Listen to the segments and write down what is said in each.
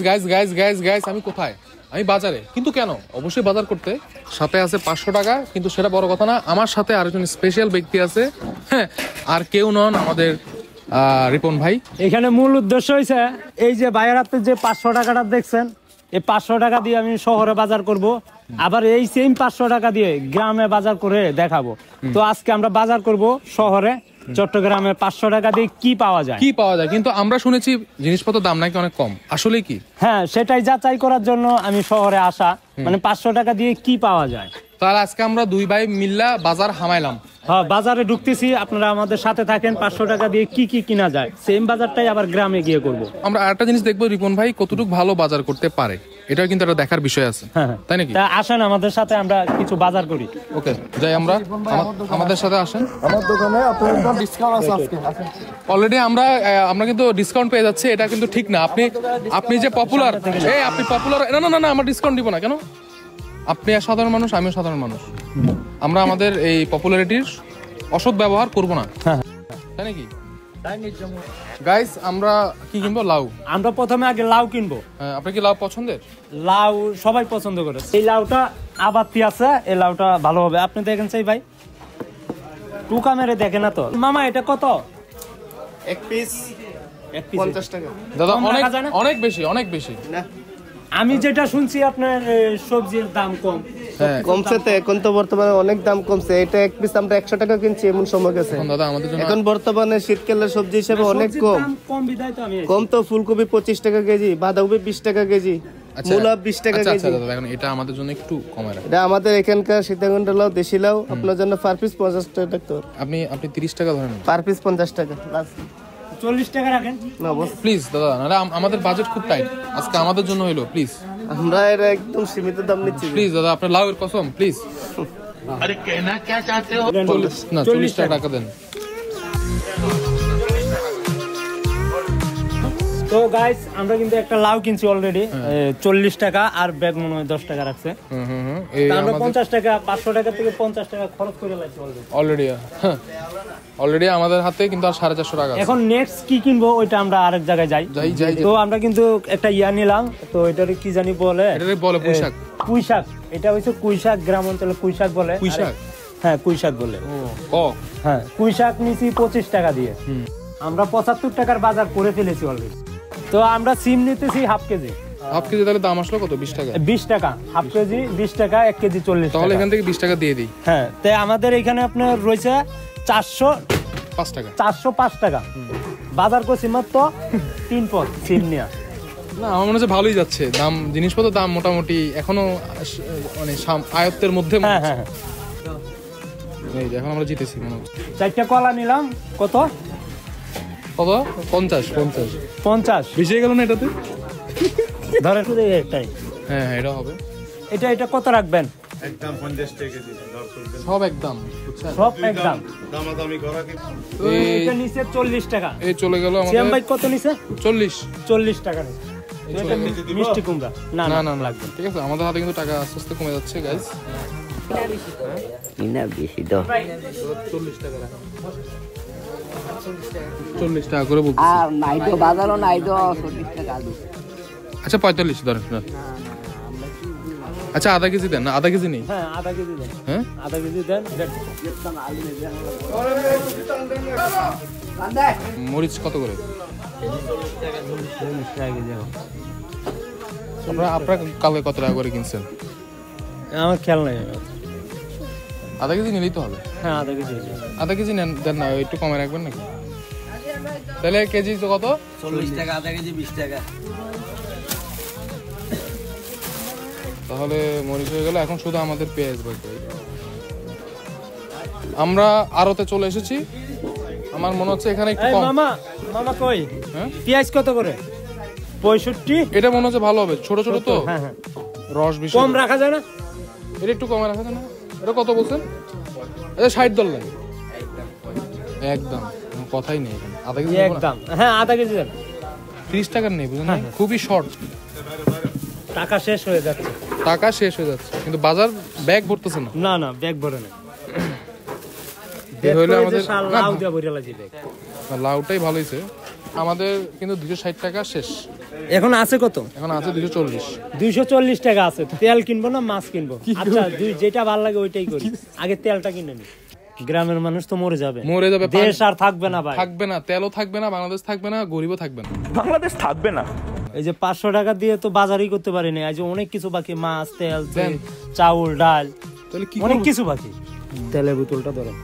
Guys আমি কোথায়? আমি বাজারে। কিন্তু কেন? অবশ্যই বাজার করতে। সাথে আছে 500 টাকা, কিন্তু সেটা বড় কথা না। আমার সাথে আরেকজন স্পেশাল ব্যক্তি আছে, হ্যাঁ, আর কেউ নন আমাদের রিপন ভাই। এখানে মূল উদ্দেশ্য হয়েছে এই যে ভাইয়ের হাতে যে 500 টাকাটা দেখছেন, এই 500 টাকা দিয়ে আমি শহরে বাজার করব, আবার এই সেম 500 টাকা দিয়ে গ্রামে বাজার করে দেখাবো। তো আজকে আমরা বাজার করব শহরে, চট্টগ্রামে 500 টাকা দিয়ে কি পাওয়া যায়। কিন্তু আমরা শুনেছি জিনিসপত্রের দাম নাকি অনেক কম, আসলে কি? হ্যাঁ, সেটাই যাচাই করার জন্য আমি শহরে আসা, মানে 500 টাকা দিয়ে কি পাওয়া যায়। তাহলে আজকে আমরা দুই ভাই মিল্লা বাজার হামাইলাম। হ্যাঁ, বাজারে ঢুকতেছি, আপনারা আমাদের সাথে থাকেন। 500 টাকা দিয়ে কি কি কিনা যায়, সেম বাজারটাই আবার গ্রামে গিয়ে করব। আমরা আরেকটা জিনিস দেখবো, রিপন ভাই কতটুকু ভালো বাজার করতে পারে, এটাও কিন্তু একটা দেখার বিষয় আছে, তাই নাকি? তা আসেন আমাদের সাথে, আমরা কিছু বাজার করি। ওকে, যাই আমরা, আমাদের সাথে আসেন। আমার দোকানে আপনাদের ডিসকাউন্ট আছে আজকে। অলরেডি আমরা কিন্তু ডিসকাউন্ট পেয়ে যাচ্ছি, এটা কিন্তু ঠিক না। আপনি যে পপুলার, আপনি পপুলার, না আমরা ডিসকাউন্ট দিব না। কেন? আপনি সাধারণ মানুষ, আমিও সাধারণ মানুষ, আমরা আমাদের এই পপুলারিটির অসৎ ব্যবহার করব না, তাই নাকি? গাইস আমরা কি কিনবো? লাউ। আমরা প্রথমে আগে লাউ কিনবো। আপনার কি লাউ পছন্দের? লাউ সবাই পছন্দ করে। এই লাউটা আবাতি আছে, এই লাউটা ভালো হবে। আপনি দেখেন সেই ভাই, টুকা মেরে দেখে না তো। মামা এটা কত? এক পিস 50 টাকা। দাদা অনেক বেশি না, আমি যেটা শুনছি আপনার সবজির দাম কম। কমছে তো, এখন তো বর্তমানে অনেক দাম কমছে। এটা এক পিস আমরা 100 টাকা কিনছি, এমন সময় গেছে। দাদা আমাদের জন্য এখন বর্তমানে শীতকালের সবজি হিসেবে অনেক কম বিদায় তো আমি কম। তো ফুলকপি 25 টাকা কেজি, বাঁধাকপি 20 টাকা কেজি, মূলা 20 টাকা কেজি। আচ্ছা দাদা, এখন এটা আমাদের জন্য একটু কমায় রাখেন। এটা আমাদের এখানকার সীতাকুণ্ডের লাউ, দেশি লাউ, আপনার জন্য পার পিস 50 টাকা রাখতে হবে। আপনি 30 টাকা ধরেন, পার পিস 50 টাকা, 40 টাকা রাখেন না বস প্লিজ দাদা, নাহলে আমাদের বাজেট খুব টাইট। আজকে আমাদের জন্য হইলো, প্লিজ। আমরা এর একদম সীমিত দাম নিচ্ছি, প্লিজ দাদা, আপনার লাউয়ের কসম, প্লিজ। अरे कहना क्या चाहते हो? 40 টাকা দেন। তো গাইস আমরা কিন্তু একটা লাউ কিনছি অলরেডি 40 টাকা, আর ব্যাগ মনে হয় 10 টাকা রাখছে। আমরা 50 টাকা, 500 টাকা থেকে 50 টাকা খরচ করে লাইছি অলরেডি আমাদের হাতে কিন্তু আর 450 টাকা। এখন নেক্সট কি কিনবো ওইটা আমরা আরেক জায়গায় যাই। তো আমরা কিন্তু একটা ইয়া নিলাম, তো এটার কি জানি বলে, পুঁইশাক। পুঁইশাক, এটা হচ্ছে পুঁইশাক, গ্রাম অঞ্চলে পুঁইশাক বলে। পুঁইশাক, হ্যাঁ পুঁইশাক বলে। হ্যাঁ, পুঁইশাক নিছি 25 টাকা দিয়ে। আমরা 75 টাকার বাজার করে ফেলেছি অলরেডি। তো আমরা সিম নিতেছি হাফ কেজি। তাহলে দাম আসলো কত? 20 টাকা। 20 টাকা হাফ কেজি, 20 টাকা 1 কেজি 40 টাকা। তাহলে এখান থেকে 20 টাকা দিয়ে দিই। হ্যাঁ, তাই আমাদের এখানে আপনার রয়েছে 405 টাকা। 405 টাকা বাজার করছি মাত্র 3 পদ সিম নিয়ে। না, আমার মনে হচ্ছে ভালোই যাচ্ছে দাম, জিনিসপত্রের দাম মোটামুটি এখনো মানে আয়ত্তের মধ্যে। হ্যাঁ, এই যে এখন আমরা জিতেছি মনে হচ্ছে। 4টা কলা নিলাম, কত? 50 বেশি গেল না এটাতে? ধরেন একটাই। হ্যাঁ, এটা হবে। এটা কত রাখবেন? একদম 50 টাকা কেজি। সব একদম, সব একদম। দামাদামি করা কি? এটা নিচে 40 টাকা। এই চলে গেল আমাদের। সিএম ভাই কত নিচে? 40 টাকা নিচে। এটা মিষ্টি কুমড়া। না লাগবে। ঠিক আছে, আমাদের হাতে কিন্তু টাকা আস্তে আস্তে কমে যাচ্ছে গাইস। না বেশি তো 40 টাকা রাখা, 40 টাকা করে বলছি। আর নাই তো বাজারও নাই তো 40 টাকা আলু। আচ্ছা 45 ধরেন। আচ্ছা আধা কেজি দেন। না আধা কেজি নেই। হ্যাঁ আধা কেজি দেন। হ্যাঁ আধা কেজি দেন। মরিচ কত করে? 40 টাকা কেজি। আপনারা কালকে কত টাকা করে কিনছেন? আমার খেয়াল নাই। আধা কেজি নিলেই তো হবে। হ্যাঁ আধা কেজি নেন, দেন না, একটু কমে রাখবেন নাকি? তাহলে কেজি তো কত? 40 টাকা, আধা কেজি 20 টাকা। তাহলে মরিচ হয়ে গেল। এখন শুধু আমাদের পেঁয়াজ বাকি। আমরা আড়তে চলে এসেছি। আমার মনে হচ্ছে এখানে একটু কম। মামা কই? হ্যাঁ, পেঁয়াজ কত করে? 65। এটা মনে হচ্ছে ভালো হবে, ছোট ছোট তো। হ্যাঁ, রস বেশি, কম রাখা যায় না? এটা একটু কমে রাখা যায় না? এটা কত বলছেন? এটা 60 ধরলেন একদম, কথাই নেই এখানে। আধা কেজি একদম। হ্যাঁ আধা কেজি দেন। 30 টাকার নেই, বুঝলেন? খুবই শর্ট। টাকা শেষ হয়ে যাচ্ছে। কিন্তু বাজার ব্যাগ ভরতেছে না। না ব্যাগ ভরে না। লাউটাই ভালো হয়েছে আমাদের, কিন্তু 260 টাকা শেষ। এখন আছে কত? এখন আছে 240। 240 টাকা আছে। তেল কিনবো না মাছ কিনবো? আচ্ছা যেটা ভালো লাগে ওইটাই করি, আগে তেলটা কিনে নি। গ্রামের মানুষ তো মরে যাবে, দেশ আর থাকবে না ভাই, থাকবে না, তেলও থাকবে না, বাংলাদেশ থাকবে না, গরিবও থাকবে না, বাংলাদেশ থাকবে না। এই যে 500 টাকা দিয়ে তো বাজারই করতে পারিনি, আজ অনেক কিছু বাকি, মাছ, তেল, চাউল, ডাল, তাহলে কি অনেক কিছু বাকি। তেলের বোতলটা ধরেন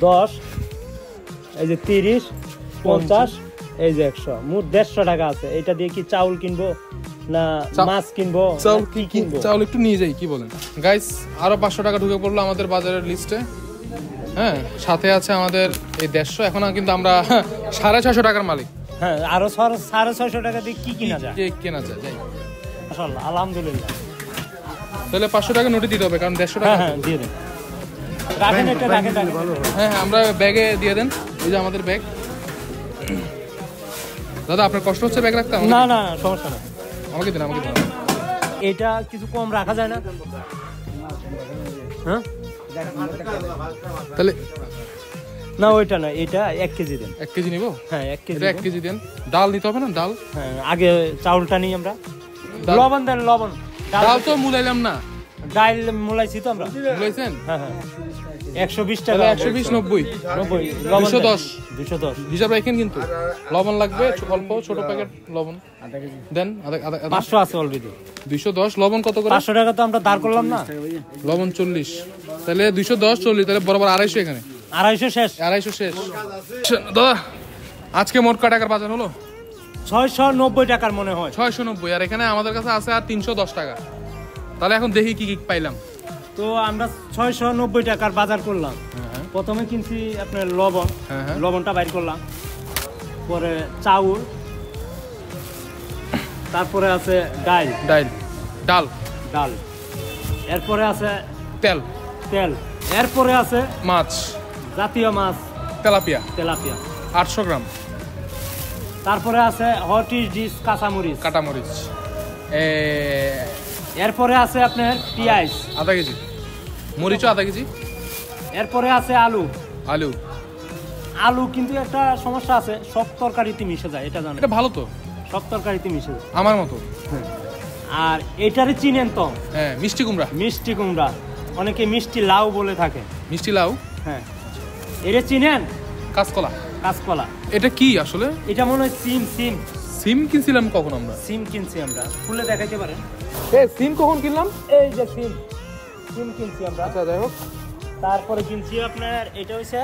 10, এই যে 30, 50, এই যে 100, মোট 150 টাকা আছে। এটা দিয়ে কি চাউল কিনবো না মাছ কিনবো? চাউল কি কিনবো? চাউল একটু নিয়ে যাই, কি বলেন গাইস? আরো 500 টাকা ঢুকে পড়লো আমাদের বাজারের লিস্টে। হ্যাঁ, সাথে আছে আমাদের এই 150। এখন কিন্তু আমরা 650 টাকার মালিক। হ্যাঁ, আরো 650 টাকা দিয়ে কি কিনা যায়? কেনা যায়, যাই মাশাআল্লাহ, আলহামদুলিল্লাহ। তাহলে 500 টাকা নোটে দিতে হবে, কারণ 150 টাকা। হ্যাঁ দিয়ে দেন, রাখেন এটা, রাখেন। হ্যাঁ, আমরা ব্যাগে দিয়ে দেন, এই যে আমাদের ব্যাগ। দাদা আপনার কষ্ট হচ্ছে ব্যাগ রাখতে? না না, সমস্যা না, আমাকে দিন, আমাকে দিন। এটা কিছু কম রাখা যায় না? হ্যাঁ, তাহলে না ওইটা না, এটা 1 কেজি দেন। 1 কেজি নিবো? হ্যাঁ 1 কেজি। 1 কেজি দেন। ডাল নিতে হবে না? ডাল হ্যাঁ, আগে চাউলটা নিই আমরা। লবণ দেন, লবণ। ডাল তো মুলাইলাম না, ডাল মুলাইছি তো আমরা। মুলাইছেন? হ্যাঁ হ্যাঁ, 120 টাকা। 120, 90, 210 হিসাব রাখেন। কিন্তু লবণ লাগবে অল্প, ছোট প্যাকেট লবণ দেন। 500 আছে অলরেডি। 210 লবণ কত করে? 500 টাকা তো আমরা দাঁড় করলাম না। লবণ 40, তাহলে 210 40, তাহলে বরাবর 250 এখানে। 250 শেষ। 250 শেষ। দাদা আজকে মোট কয় টাকার বাজার হলো? 690 টাকার মনে হয়। 690, আর এখানে আমাদের কাছে আছে আর 310 টাকা। তাহলে এখন দেখি কি কি পাইলাম। তো আমরা 690 টাকার বাজার করলাম। প্রথমে কিনছি আপনার লবণ, লবণটা বাইর করলাম, পরে চাউল, তারপরে আছে ডাল, ডাল, এরপরে আছে তেল, এরপরে আছে মাছ, জাতীয় মাছ, তেলাপিয়া 800 গ্রাম, তারপরে আছে হটিস কাঁচামরিচ, কাটামরিচ, এরপরে আছে আপনার পেঁয়াজ আধা কেজি, মরিচও আধা কেজি, এরপরে আছে আলু কিন্তু একটা সমস্যা আছে, সব তরকারিতে মিশে যায়, এটা জানেন? এটা ভালো তো, সব তরকারিতে মিশে যায় আমার মতো। আর এটারে চিনেন তো? হ্যাঁ, মিষ্টি কুমড়া, অনেকে মিষ্টি লাউ বলে থাকে। মিষ্টি লাউ? হ্যাঁ, এটা চিনেন? কাঁচকলা। এটা কি আসলে? এটা মনে হয় সিম কিনছিলাম কখন আমরা? সিম কিনছি আমরা, খুলে দেখাইতে পারেন? সিম কখন কিনলাম? এই যে সিম কিনছি আমরা। আচ্ছা, যাই হোক। তারপরে কিনছি আপনার এটা হইছে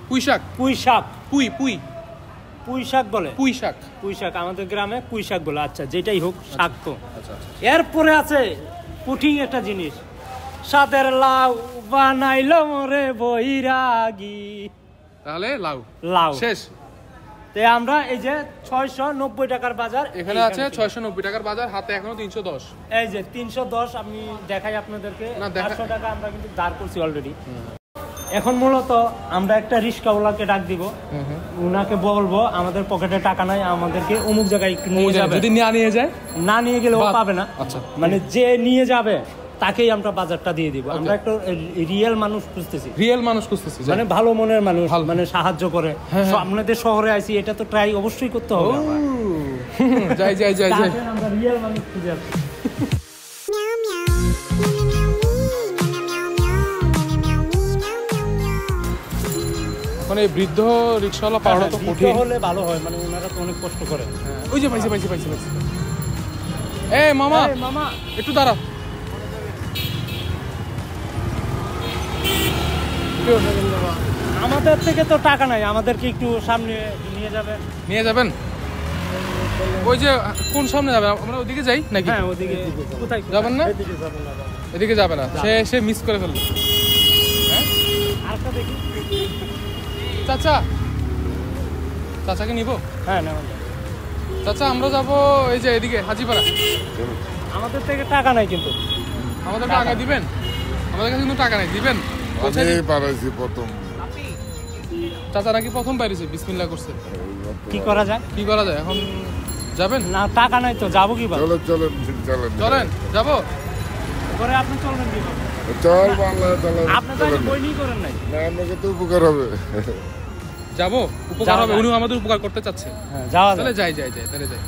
পুঁই শাক বলে। পুঁই শাক আমাদের গ্রামে পুঁই শাক বলে। আচ্ছা, যেটাই হোক, শাক তো। এরপরে আছে কঠিন একটা জিনিস, সাদের লাউ বানাইলো মোরে বৈরাগী। তাহলে লাউ শেষ। তাই আমরা এই যে 690 টাকার বাজার, এখানে আছে 690 টাকার বাজার, হাতে এখনো 310। এই যে 310 আমি দেখাই আপনাদেরকে। 400 টাকা আমরা কিন্তু দাঁড় করছি অলরেডি। এখন মূলত আমরা একটা রিস্কাওয়ালাকে ডাক দিব, উনাকে বলবো আমাদের পকেটে টাকা নাই, আমাদেরকে অমুক জায়গায় নিয়ে যাবে। যদি না নিয়ে গেলে ও পাবে না। আচ্ছা, মানে যে নিয়ে যাবে তাকেই আমরা বাজারটা দিয়ে দিব। আমরা একটা রিয়েল মানুষ খুঁজতেছি, মানে ভালো মনের মানুষ, মানে সাহায্য করে। আপনাদের শহরে আইছি, এটা তো ট্রাই অবশ্যই করতে হবে। যাই আমরা রিয়েল মানুষ খুঁজে আসছি। মানে বৃদ্ধ রিকশাওয়ালা পাওয়াটা তো কঠিন হলে ভালো হয়, মানে ওনারা তো অনেক কষ্ট করে। ওই যে পাইছি। মামা একটু দাঁড়া। আমাদের থেকে তো টাকা নাই, আমাদেরকে একটু সামনে নিয়ে যাবেন। ওই যে কোন সামনে যাবে? আমরা ওদিকে যাই নাকি? হ্যাঁ, ওদিকে। কোথায় যাবেন না? এদিকে যাবে না, সে মিস করে ফেলবে। হ্যাঁ, আরেকটা দেখি। চাচাকে নিব? হ্যাঁ না চাচা, আমরা যাবো এই যে এদিকে হাজিপাড়া। আমাদের থেকে টাকা নাই কিন্তু। আমাদের টাকা দিবেন? আমাদের কাছে কিন্তু টাকা নাই, দিবেন? চাচা নাকি প্রথম পাইছে, বিসমিল্লাহ করছে। কি করা যায় এখন? যাবেন না? টাকা নাই তো, যাবো কি? চলেন, যাবো। পরে আপনি চলবেন কি? আপনি তো বই নিয়ে করেন নাই। আমাকে তো উপকার হবে। যাবো, উপকার হবে। উনি আমাদের উপকার করতে চাচ্ছে। যাওয়া তাহলে যাই। তাহলে যাই।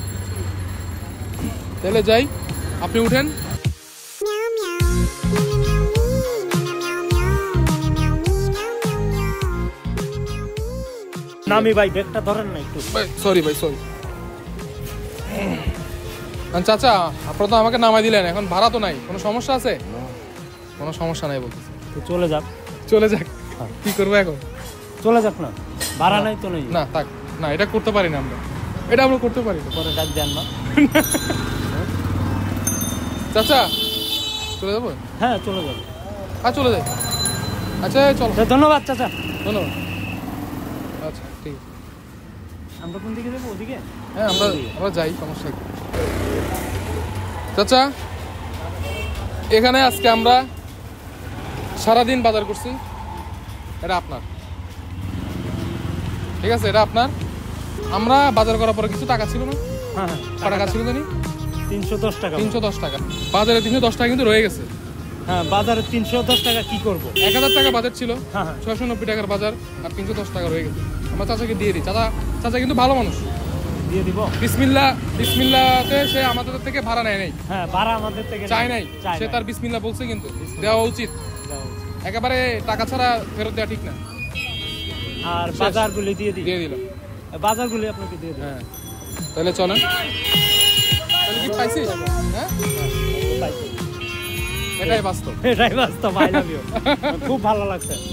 তাহলে যাই, আপনি উঠেন। নামি ভাই, ব্যাগটা ধরেন না একটু। সরি ভাই, সরি। চাচা, আপনারা তো আমাকে নামাই দিলেন, এখন ভাড়া তো নাই, কোনো সমস্যা আছে? কোনো সমস্যা নাই বলতেছি। তো চলে যাক। চলে যাক, কি করবো এখন? চলে যাক না, ভাড়া নাই তো নেই। না থাক, না এটা করতে পারি না আমরা, এটা আমরা করতে পারি না। পরে ডাক দেন না। চাচা চলে যাবো? হ্যাঁ চলে যাবো। চলে যাই। আচ্ছা চলো, তো ধন্যবাদ চাচা। ধন্যবাদ। আচ্ছা ঠিক আছে। আমরা কোন দিকে যাবো? ওদিকে? হ্যাঁ আমরা যাই, সমস্যা কি। চাচা, এখানে আজকে আমরা সারাদিন বাজার করছি, এটা আপনার, ঠিক আছে? এটা আপনার। আমরা বাজার করার পরে কিছু টাকা ছিল না? হ্যাঁ হ্যাঁ, কত টাকা ছিল জানি? 310 টাকা। 310 টাকা। বাজারে 310 টাকা কিন্তু রয়ে গেছে। হ্যাঁ, বাজারে 310 টাকা কি করবো? 1000 টাকা বাজার ছিল, হ্যাঁ হ্যাঁ, 690 টাকার বাজার, আর 310 টাকা রয়ে গেছে। আমরা চাচাকে দিয়ে দিই। চাচা কিন্তু ভালো মানুষ। দিয়ে দিব। বিসমিল্লাতে সে আমাদের থেকে ভাড়া নেয় নাই, হ্যাঁ, ভাড়া আমাদের থেকে চাই নাই, চাই সে নাই। তার বিসমিল্লাহ বলছে, কিন্তু দেওয়া উচিত। একেবারে টাকা ছাড়া ফেরত দেওয়া ঠিক না। আর বাজারগুলি দিয়ে দিই। দিয়ে দিলাম। বাজারগুলি আপনাকে দিয়ে দিই। হ্যাঁ, তাহলে চলেন। তাহলে কি পাইছিস? হ্যাঁ, এটাই বাস্তব। এটাই বাস্তব। I love you. খুব ভালো লাগছে।